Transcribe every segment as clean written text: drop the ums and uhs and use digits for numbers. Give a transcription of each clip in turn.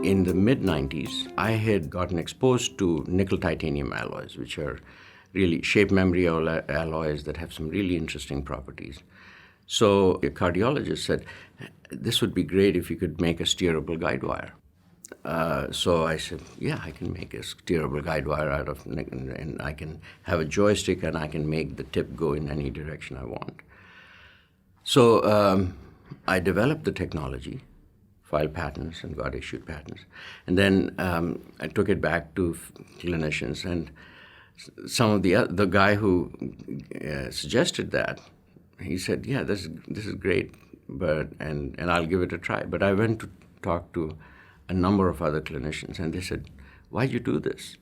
In the mid-90s, I had gotten exposed to nickel-titanium alloys, which are really shape memory alloys that have some really interesting properties. So a cardiologist said, this would be great if you could make a steerable guide wire. So I said, yeah, I can make a steerable guide wire out of nickel, and I can have a joystick, and I can make the tip go in any direction I want. So I developed the technology, filed patents, and got issued patents. And then I took it back to clinicians, and some of the guy who suggested that, he said, yeah, this is great, and I'll give it a try. But I went to talk to a number of other clinicians, and they said, why'd you do this?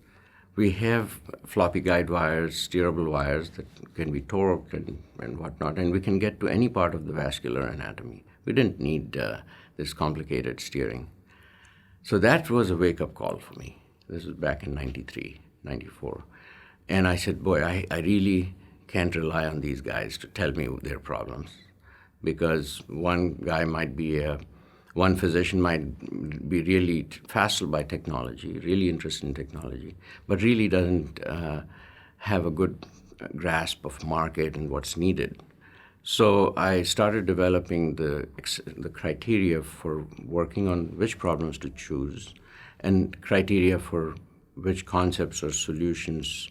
We have floppy guide wires, steerable wires that can be torqued and whatnot, and we can get to any part of the vascular anatomy. We didn't need this complicated steering. So that was a wake-up call for me. This was back in 93, 94. And I said, boy, I really can't rely on these guys to tell me their problems, because one physician might be really facile by technology, really interested in technology, but really doesn't have a good grasp of market and what's needed. So I started developing the criteria for working on which problems to choose, and criteria for which concepts or solutions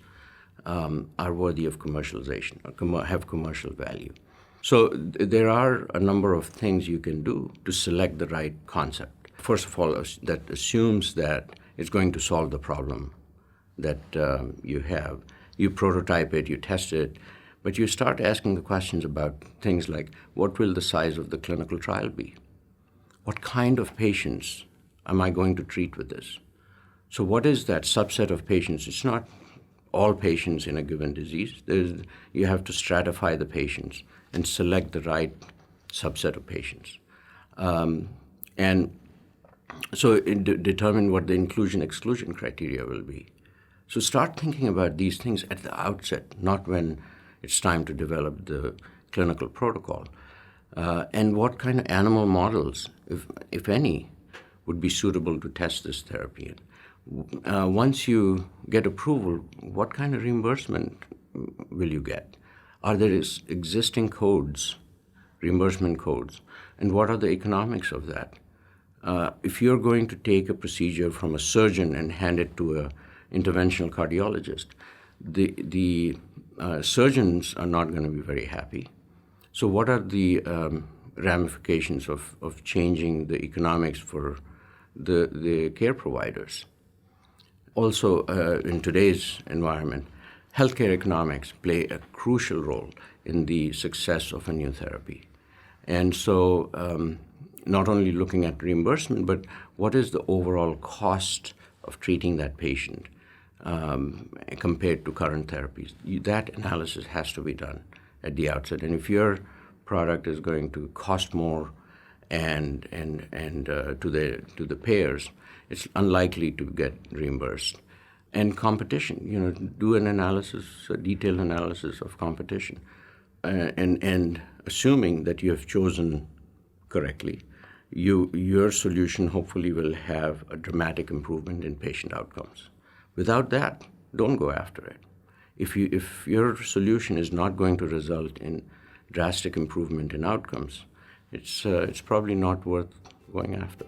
are worthy of commercialization or have commercial value. So there are a number of things you can do to select the right concept. First of all, that assumes that it's going to solve the problem that you have. You prototype it, you test it, but you start asking the questions about things like, what will the size of the clinical trial be? What kind of patients am I going to treat with this? So what is that subset of patients? It's not all patients in a given disease. You have to stratify the patients and select the right subset of patients. And so determine what the inclusion-exclusion criteria will be. So start thinking about these things at the outset, not when it's time to develop the clinical protocol. And what kind of animal models, if any, would be suitable to test this therapy in. Once you get approval, what kind of reimbursement will you get? Are there existing codes, reimbursement codes, and what are the economics of that? If you're going to take a procedure from a surgeon and hand it to an interventional cardiologist, the surgeons are not going to be very happy. So what are the ramifications of changing the economics for the care providers? Also, in today's environment, healthcare economics play a crucial role in the success of a new therapy. And so not only looking at reimbursement, but what is the overall cost of treating that patient compared to current therapies? That analysis has to be done at the outset. And if your product is going to cost more and to the payers, it's unlikely to get reimbursed. And competition, do an analysis, a detailed analysis of competition, and assuming that you have chosen correctly, your solution hopefully will have a dramatic improvement in patient outcomes. Without that, don't go after it. If your solution is not going to result in drastic improvement in outcomes, it's probably not worth going after.